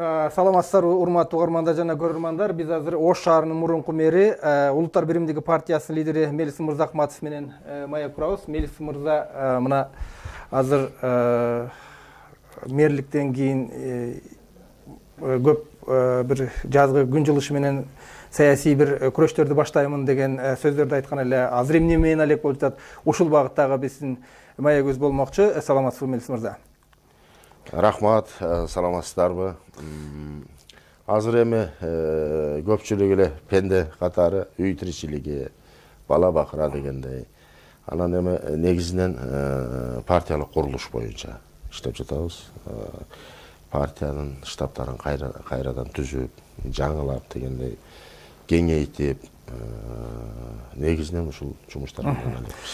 Саламатсыздар, урматтуу угармандар жана көрөрмандар. Биз азыр Ош шаарынын мурунку мэри, Улуттар биримдиги партиясынын лидери Мелис Мырзахматов менен маек курабыз. Мелис мырза мына азыр мэрликтен кийин көп бир жазгы күн жылышы менен саясий бир күрөштөрдү баштаймын деген сөздөрдү айткан эле. Азыр эмне менен алек болуп жатат? Ушул багыттагы биздин маегибиз болмокчу. Саламатсызбы, Мелис мырза? Рахмат, саламатсыздарбы. Азыр эми көпчүлүк эле пенде катары үй тиричилиги, бала бакыра дегендей. Анан эми негизинен партиялык курулуш боюнча иштеп жатабыз. Партиянын штабтарын кайрадан түзүп, жаңылап дегендей кеңейтип, негизинен ушул жумуштар менен алебиз.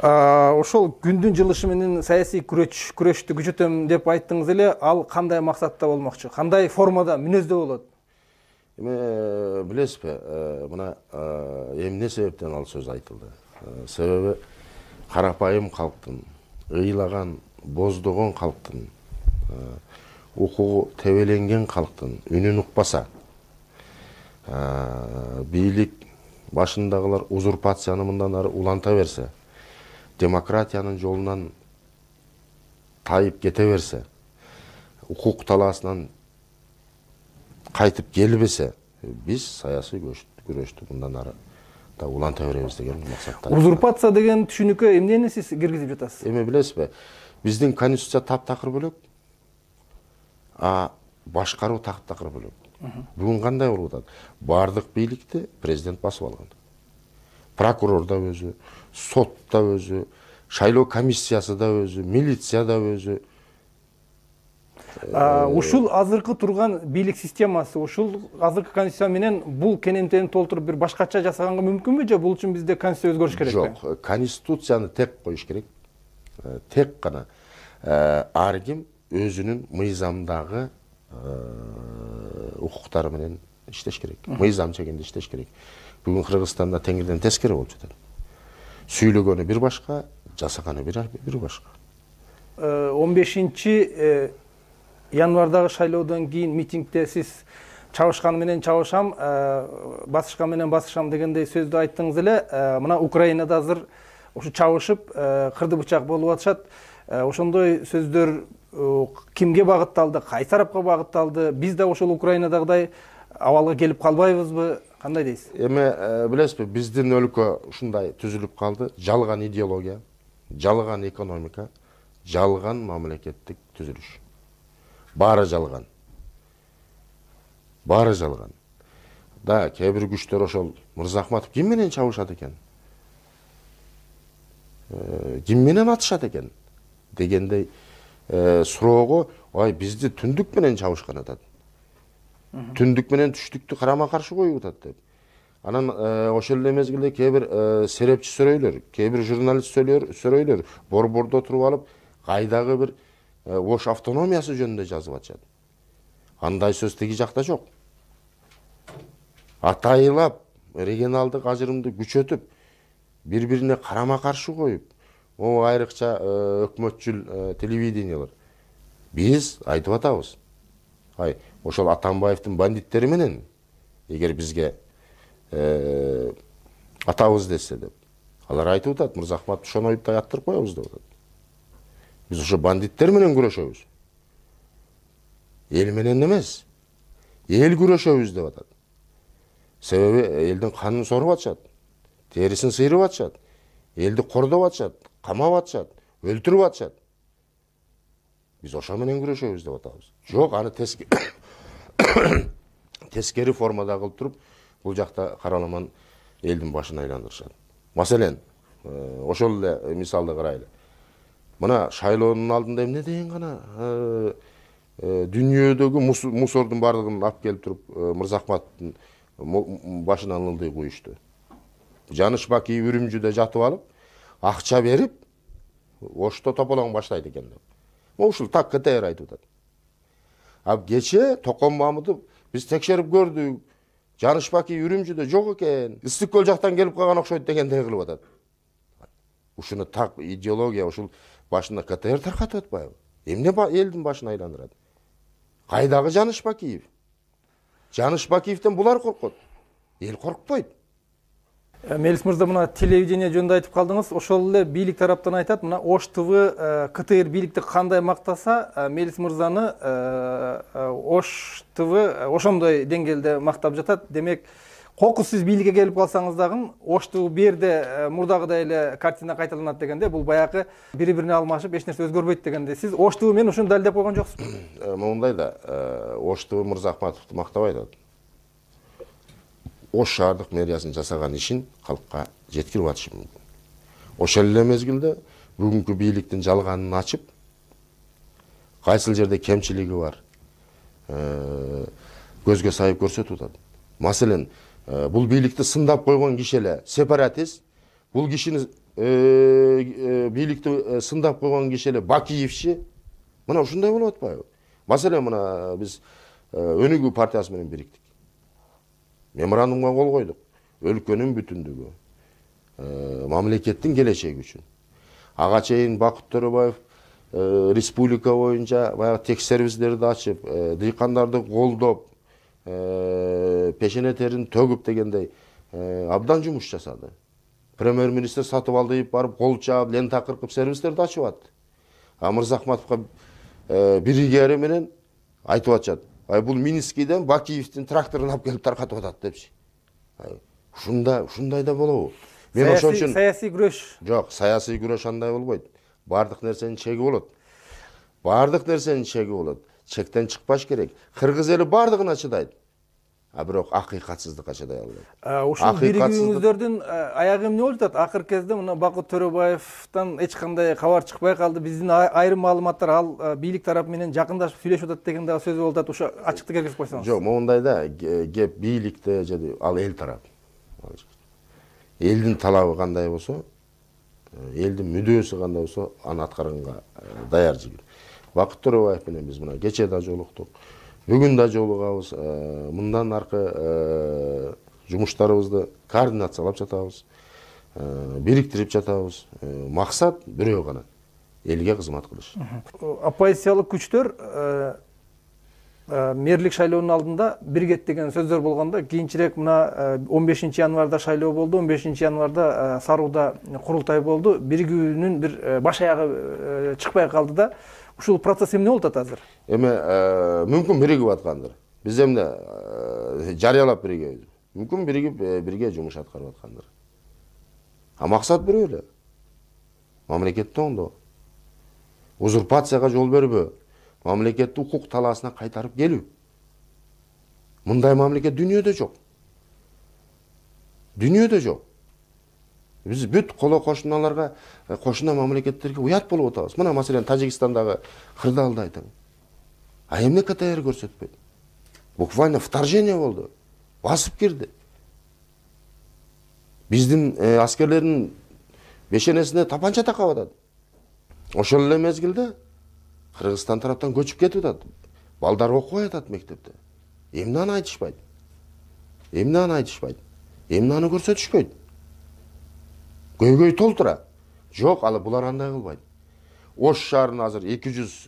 Ошол күндүн жылышы менен саясий күрөштү күчөтөм деп айттыңыз эле, ал кандай максатта болмокчу? Кандай формада, мүнөздө болот? Эми билесизби, мына эмне себептен ал сөз айтылды? Себеби карапайым калктын, ыйлаган, боздогон калктын, укугу тебеленген калктын үнүн укпаса, бийлик башындагылар узурпацияны мындан ары уланта берсе, демократиянын жолунан тайып кете берсе, укук талаасынан кайтып келбесе, биз саясий күрөштү мындан ары да уланта беребиз деген максатта. Узурпация деген түшүнүккө эмнени сиз киргизип жатасыз? Эми билесизби, биздин конституция таптакыр бөлөк, башкаруу таптакыр бөлөк. Бүгүн кандай болуп атат? Бардык бийликти президент басып алган. Прокурор да өзү, сот да өзү, шайлоо комиссиясы да өзү, милиция да өзү. Ушул азыркы турган бийлик системасы, ушул азыркы конституция менен бул кенемтени толтуруп бир башкача жасаганга мүмкүнбү, же бул үчүн бизде конституция өзгөрүш керекпи? Жок, конституцияны тек коюш керек. Тек гана ар ким өзүнүн мыйзамдагы укуктары менен иштеш керек. Мыйзам чегинде иштеш керек. Бүгүн Кыргызстанда теңирден тескери болуп жатат. Сүйлөгөнү бир башка, жасаганы бир башка. 15 январдагы шайлоодон кийин митингде сиз чабышкан менен чабышам, басышкан менен басышам дегендей сөздү айттыңыз эле. Мына Украинада азыр ушу чабышып, кырды бычак болуп атышат. Ошондой сөздөр кимге багытталды, кайсы тарапка багытталды? Биз да ошол Украинадагыдай абалга келип калбайбызбы? Кандай дейсиз? Эми билесизби, биздин өлкө ушундай түзүлүп калды. Жалган идеология, жалган экономика, жалган мамлекеттик түзүлүш. Баары жалган. Баары жалган. Да, кээ бир күчтөр ошол Мырзахматов ким менен чабышат экен? Ким менен атышат экен? Дегендей суроого, ай бизди түндүк менен чабышкан атат. Түндүк менен түштүктү карама каршы коюп атат деп. Анан ошол эле мезгилде кээ бир серепчи сөрөйлөр, кээ бир журналист сөрөйлөр борбордо туруп алып, кайдагы бир Ош автономиясы жөнүндө жазып атышат. Андай сөз тиги жакта жок. Атайылап регионалдык ажырымды күчөтүп, бири-бирине карама каршы коюп, айрыкча өкмөтчүл телевидениялар. Биз айтып атабыз. Ошол Атамбаевдин бандиттери менен эгер бизге атабыз десе деп, алар айтып атат, Мырзахматов Шоноевди аттырып коебуз деп атат. Биз ошо бандиттер менен күрөшөбүз. Эл менен эмес, эл күрөшөбүз деп атат. Себеби элдин канын соруп атышат, терисин сыйрып атышат, элди кордоп атышат, камап атышат, өлтүрүп атышат. Биз ошо менен күрөшөбүз деп атабыз. Жок, аны тескери формада кылып туруп, бул жакта караламан элдин башын айландырышат. Маселен, ошол эле мисалды карайлы. Мына шайлоонун алдында эмне деген гана дүйнөдөгү мусордун бардыгын алып келип туруп Мырзахматовдун башынан ылдый куюшту. Жанышбаки Үрүмчүдө жатып алып, акча берип, Ошто тополоң баштайт экен деп. Ушул так КТР айтып атат. Кече Токон Мамытов биз текшерип көрдүк. Жанышбаки Үрүмчүдө жок экен. Ыстык көл жактан келип калган окшойт дегендей кылып атат. Ушуну так идеология ушул башына КТР таркатып атпайбы? Эмне элдин башын айландырат? Кайдагы Жаныш Бакиев? Жаныш Бакиевден булар коркот. Эл коркпойт. Мелис мырза, мына телевидение жөнүндө айтып калдыңыз. Ошол эле бийлик тараптан айтат, мына Ош ТВ КТР бийликти кандай мактаса, Мелис мырзаны Ош ТВ ошондой деңгээлде мактап жатат. Демек, кокус сиз бийликке келип калсаңыз дагы Ош ТВ берде мурдагыдай эле картина кайталанат дегенде, бул баягы бири-бирине алмашып, эч нерсе өзгөрбөйт дегенде. Сиз Ош ТВ менен ушуну далилдеп койгон жоксузбу? Мондай да, Ош ТВ Мырзахматовду мактап айтат. Ош шаардык мэриясынын жасаган ишин калкка жеткирип атышы мүмкүн. Ошол эле мезгилде бүгүнкү бийликтин жалганын ачып, кайсыл жерде кемчилиги бар, көзгө сайып көрсөтүп атат. Маселен, бул бийликти сындап койгон киши эле сепаратист, бул кишини бийликти сындап койгон киши эле Бакиевчи. Мына ушундай болуп атпайбы? Маселен, мына биз Өнүгүү партиясы менен бириктик. Меморандумга кол койдук. Өлкөнүн бүтүндүгү, мамлекеттин келечеги үчүн. Ага чейин Бакыт Төрөбаев республика боюнча баягы текшерүүчүлөрдү ачып, дыйкандарды колдоп, пешене терин төгүп дегендей абдан жумуш жасады. Премьер-министр Сатыбалдиев барып кол чаап, лента кыркып сервистерди ачып атты. Мырзахматовго биригери менен айтып атышат. Бул Минскийден Бакиевдин тракторун алып келип таркатып атат депчи. Ушундай да болобу? Мен ошон үчүн саясий күрөш. Жок, саясий күрөш андай болбойт. Бардык нерсенин чеги болот. Бардык нерсенин чеги болот. Чектен чыкпаш керек. Кыргыз эли бардыгына чыдайт. Бирок акыйкатсыздыкка чыдай албайт. Ушул биригүүңүздөрдүн аягы эмне болуп жатат? Акыркы кезде мына Бакыт Төрөбаевден эч кандай кабар чыкпай калды. Биздин айрым маалыматтар ал бийлик тарапы менен жакындашып сүйлөшүп атат деген дагы сөз болуп атат. Ошо ачыктык киргизип койсоңуз. Жок, мондай да кеп бийликте же ал эл тарап. Элдин талабы кандай болсо, элдин мүдөөсү кандай болсо, аны аткарганга даяр жигит. Бакыт Төрөбаев менен биз мына кече да жолуктук. Бүгүн да жолугабыз. Мындан аркы жумуштарыбызды координациялап жатабыз. Бириктирип жатабыз. Максат бирөө гана. Элге кызмат кылыш. Оппозициялык күчтөр мэрлик шайлоонун алдында биргет деген сөздөр болгондо, кийинчерээк мына 15 январда шайлоо болду, 15 январда Саруудда курултай болду. Биригүүнүн бир баш аягы чыкпай калды да. Ушул процесс эмне болуп атат азыр? Эме мүмкүн биригип аткандыр. Биз эмне жарыялап биригебиз. Мүмкүн биригип бирге жумуш аткарып аткандыр. Максат бирөө эле. Мамлекетти оңдоо. Узурпацияга жол бербөө. Мамлекетти укук талаасына кайтарып келүү. Мындай мамлекет дүйнөдө жок. Дүйнөдө жок. Биз бүт коло кошуналарга, кошуна мамлекеттерге уят болуп атабыз. Мына маселен Тажикстандагы кырдаалды айтам. Эмне КТР көрсөтпөйт? Буквально вторжение болду. Басып кирди. Биздин аскерлердин бешенесине тапанча такап атат. Ошол эле мезгилде Кыргызстан тараптан көчүп кетип атат. Балдар окубай атат мектепте. Эмне аны айтышпайт? Эмне аны көрсөтүшпөйт? Көйгөй толтура. Жок, ал булар андай кылбайт. Ош шаарына азыр 200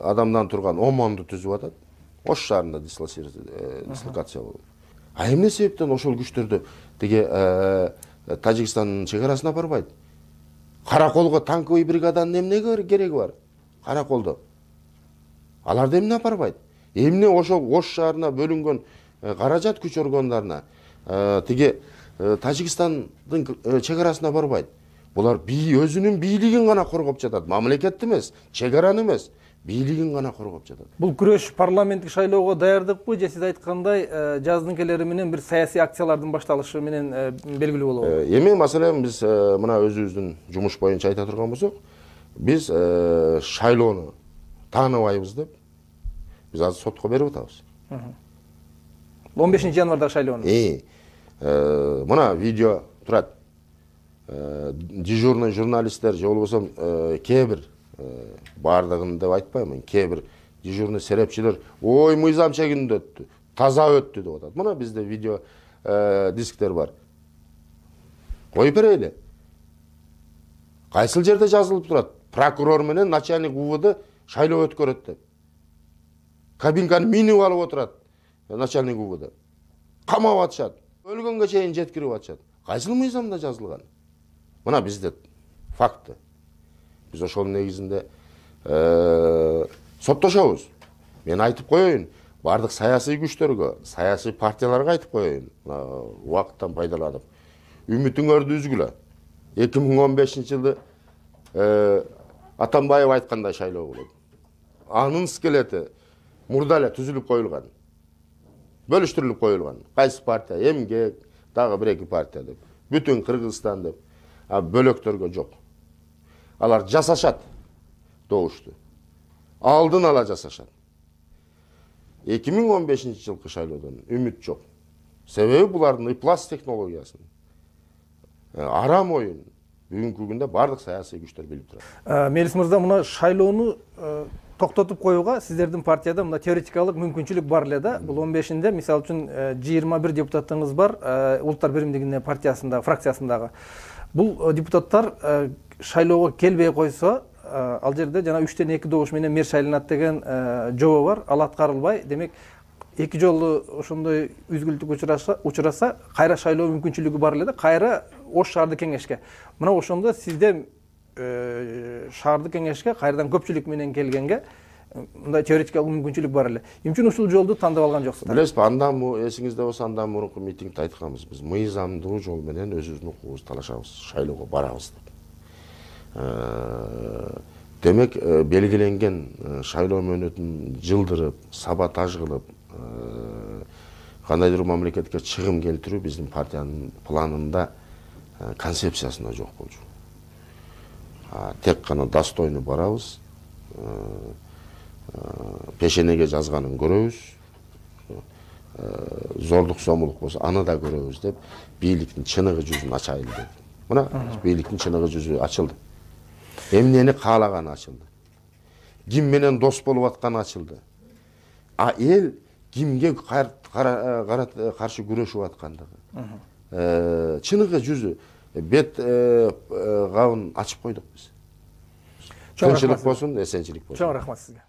адамдан турган ОМОНду түзүп атат. Ош шаарында дислокация болду. Эмне себептен ошол күчтөрдү тиги Тажикстандын чегарасына барбайт? Караколго танковый бригаданын эмне кереги бар? Караколдо. Аларды эмне апарбайт? Эмне ошол Ош шаарына бөлүнгөн каражат күч органдарына тиги Тажикстандын чегарасына барбайт? Булар өзүнүн бийлигин гана коргоп жатат. Мамлекетти эмес, чегараны эмес, бийлигин гана коргоп жатат. Бул күрөш парламенттик шайлоого даярдыкпы же сиз айткандай жаздын келери менен бир саясий акциялардын башталышы менен белгилүү болобу? Эми маселен биз мына өзүбүздүн жумуш боюнча айта турган болсок, биз шайлоону тааныбайбыз деп биз азыр сотко берип атабыз. 15 январдагы шайлоону. Мына видео турат. Дежурный журналисттер же болбосо кээ бир бардыгын деп айтпаймын, кээ бир дежурный серепчилер ой мыйзам чегинде өттү, таза өттү деп атат. Мына бизде видео дисктер бар. Коюп берели. Кайсыл жерде жазылып турат? Прокурор менен начальник УВД шайлоо өткөрөт деп. Кабинканы минип алып отурат начальник УВД. Камап атышат. Өлгөнгө чейин жеткирип атышат. Кайсыл мыйзамда жазылган? Мына бизде факты. Биз ошол негизинде соттошобуз. Мен айтып коеюн, бардык саясий күчтөргө, саясий партияларга айтып коеюн, убакыттан пайдаланып. Үмүтүңөрдү үзгүлө. 2015-жылы Атамбаев айткандай шайлоо болот. Анын скелети мурда эле түзүлүп коюлган. Бөлүштүрүлүп коюлган. Кайсы партия, Эмгек, дагы бир-эки партия деп. Бүтүн Кыргызстан деп. А бөлөктөргө жок. Алар жасашат добушту. Алдын ала жасашат. 2015-жылкы шайлоодон үмүт жок. Себеби булардын ыплас технологиясын. Арам оюн. Бүгүнкү күндө бардык саясий күчтөр билип турат. Мелис мырза, мына шайлоону токтотуп коюуга сиздердин партияда мына теоретикалык мүмкүнчүлүк бар эле да. Бул 15-инде мисалы үчүн 21 депутатыңыз бар, Улуттар биримдигине партиясында, фракциясындагы. Бул депутаттар шайлоого келбей койсо, ал жерде жана 3-тен 2 добуш менен мэр шайланат деген жобо бар. Ал аткарылбай, демек эки жолу ошондой үзгүлтүк учураса, кайра шайлоо мүмкүнчүлүгү бар эле да, кайра Ош шаардык кеңешке. Мына ошондо сизде шаардык кеңешке кайрадан көпчүлүк менен келгенге мындай теоретикалык мүмкүнчүлүк бар эле. Эмне үчүн ушул жолду тандап алган жоксуздар? Билесизби, андан эсиңизде болсо, андан мурунку митингде айтканбыз, биз мыйзамдуу жол менен өзүбүздүн укугубузду талашабыз, шайлоого барабыз деп. Демек, белгиленген шайлоо мөөнөтүн жылдырып, саботаж кылып, кандайдыр мамлекетке чыгым келтирүү биздин партиянын планында, концепциясында жок болчу. Тек гана достойно барабыз, пешенеге жазганын көрөбүз, зордук зомулук болсо аны да көрөбүз деп, бийликтин чыныгы жүзүн ачайлы деп. Мына бийликтин чыныгы жүзү ачылды. Эмнени каалаганы ачылды. Ким менен дос болуп атканы ачылды. А эл кимге каршы күрөшүп аткандыгы. Чыныгы жүзү, бет кабын ачып койдук биз. Тынчылык болсун, эсенчилик болсун. Чоң рахмат сизге.